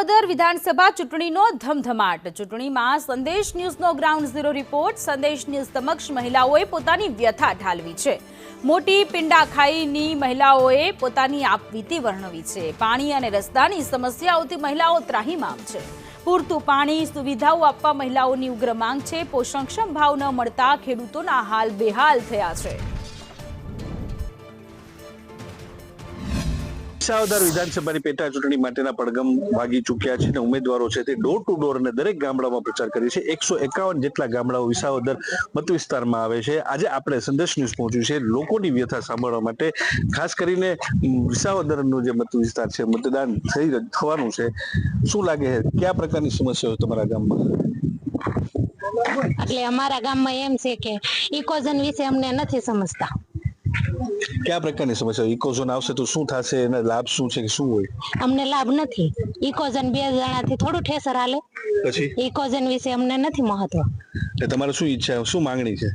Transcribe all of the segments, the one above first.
વિસાવદર વિધાનસભા ચૂંટણીનો ધમધમાટ. ચૂંટણીમાં સંદેશ ન્યૂઝનો ગ્રાઉન્ડ ઝીરો રિપોર્ટ. સંદેશ ન્યૂઝ સમક્ષ મહિલાઓએ પોતાની વ્યથા ઠાલવી છે. મોટી પિંડાખાઈની મહિલાઓએ પોતાની આપવીતી વર્ણવી છે. પાણી અને રસ્તાની સમસ્યાઓથી મહિલાઓ ત્રાહિમામ છે. પૂરતું પાણી, સુવિધાઓ આપવા મહિલાઓની ઉગ્ર માંગ છે. પોષણક્ષમ ભાવ ન મળતા ખેડૂતોના હાલ બેહાલ થયા છે. વિસાવદર વિધાનસભાની પેટા ચૂંટણી માટેના પડઘમ વાગી ચૂક્યા છે અને ઉમેદવારો છે તે ડોર ટુ ડોર અને દરેક ગામડામાં પ્રચાર કરે છે. 151 જેટલા ગામડાઓ વિસાવદર મત વિસ્તારમાં આવે છે. આજે આપણે સંદેશ ન્યૂઝ પહોંચ્યું છે લોકોની વ્યથા સાંભળવા માટે. ખાસ કરીને વિસાવદરનો જે મત વિસ્તાર છે, મતદાન થવાનું છે, શું લાગે છે, કયા પ્રકારની સમસ્યાઓ તમારા ગામમાં? એટલે અમારા ગામમાં એમ છે કે ઇકોઝોન વિશે અમને નથી સમજતા. કયા પ્રકારની સમસ્યા? ઇકોઝોન આવશે તો શું થશે, એના લાભ શું છે કે શું હોય? અમને લાભ નથી. ઇકોઝોન 2 જણાથી થોડું ઠેસર હાલે. પછી ઇકોઝોન વિશે અમને નથી મહત્વ. તમારે શું ઈચ્છા, શું માંગણી છે?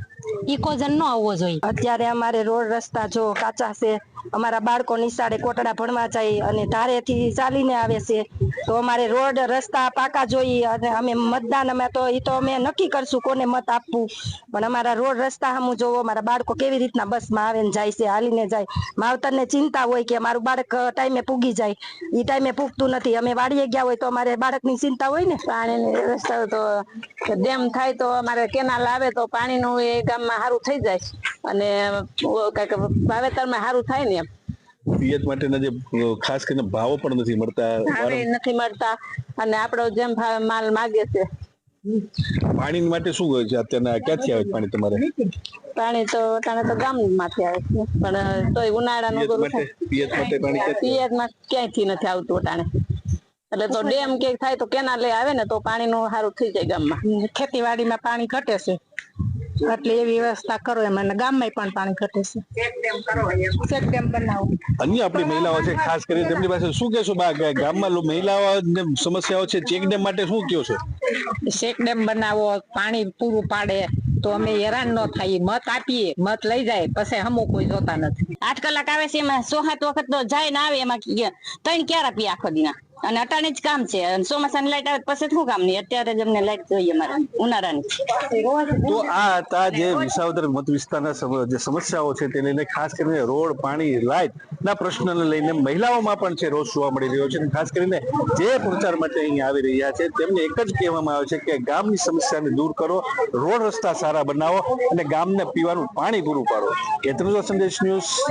ઇકોઝોન નો આવવો જોઈએ. અત્યારે અમારે રોડ રસ્તા જો કાચા છે. અમારા બાળકો નિશાળે કોટડા ભણવા જાય અને ધારેથી ચાલીને આવે છે, તો અમારે રોડ રસ્તા પાકા જોઈએ. અને અમે મતદાન અમે નક્કી કરશું કોને મત આપવું, પણ અમારા રોડ રસ્તા સામું જોવો. અમારા બાળકો કેવી રીતના બસમાં આવે ને જાય છે, હાલીને જાય. માવતરને ચિંતા હોય કે મારું બાળક ટાઈમે પૂગી જાય, એ ટાઈમે પૂગતું નથી. અમે વાડીએ ગયા હોય તો અમારે બાળકની ચિંતા હોય ને. પાણીની વ્યવસ્થા તો ડેમ થાય તો અમારે કેનાલ આવે તો પાણીનું એ ગામમાં સારું થઈ જાય અને કઈક વાવેતરમાં સારું થાય ને. પિયત માટેના જે ખાસ કરીને ભાવો પણ નથી મળતા અને આપણો જેમ માલ માગે છે. પાણી માટે શું હોય છે અત્યારના? ક્યાંથી આવે પાણી તમારે? પાણી તો અટાણે તો ગામમાંથી આવે છે, પણ તોય ઉનાળાનું પિયતમાં ક્યાંયથી નથી આવતું અટાણે. એટલે તો ડેમ કે થાય તો કેનાલે આવે ને તો પાણીનું સારું થઈ જાય ગામમાં. ખેતીવાડીમાં પાણી ઘટે છે એટલે એવી વ્યવસ્થા કરો એમ. અને ગામમાં પણ પાણી ઘટે છે. ચેક ડેમ બનાવો. અન્ય આપણી મહિલાઓ છે, ખાસ કરીને તેમની પાસે શું કહેશો બા? ગામમાં મહિલાઓને સમસ્યાઓ છે, ચેક ડેમ માટે શું કહો છો? ચેક ડેમ બનાવો, પાણી પૂરું પાડે તો અમે હેરાન ન થાય. મત આપીએ, મત લઈ જાય, પછી હમું કોઈ જોતા નથી. 8 કલાક આવે છે, એમાં 6-7 વખત તો જાય ને આવે, એમાં 3 ક્યારે પી આખો દીના. અને અટાણે જ કામ છે. ચોમાસાની લાઈટ આવે પછી શું કામ નહીં? અત્યારે જ અમને લાઈટ જોઈએ અમારે ઉનાળાની. તો આ હતા જે વિસાવદર મત વિસ્તારના જે સમસ્યાઓ છે તેને લઈને, ખાસ કરીને રોડ, પાણી, લાઈટ ના પ્રશ્નને લઈને મહિલાઓમાં પણ છે રોષ જોવા મળી રહ્યો છે. અને ખાસ કરીને જે પ્રચાર માટે અહીંયા આવી રહ્યા છે તેમને એક જ કહેવામાં આવે છે કે ગામની સમસ્યાને દૂર કરો, રોડ રસ્તા સારા બનાવો અને ગામને પીવાનું પાણી પૂરું પાડો. એટલું જ સંદેશ ન્યૂઝ.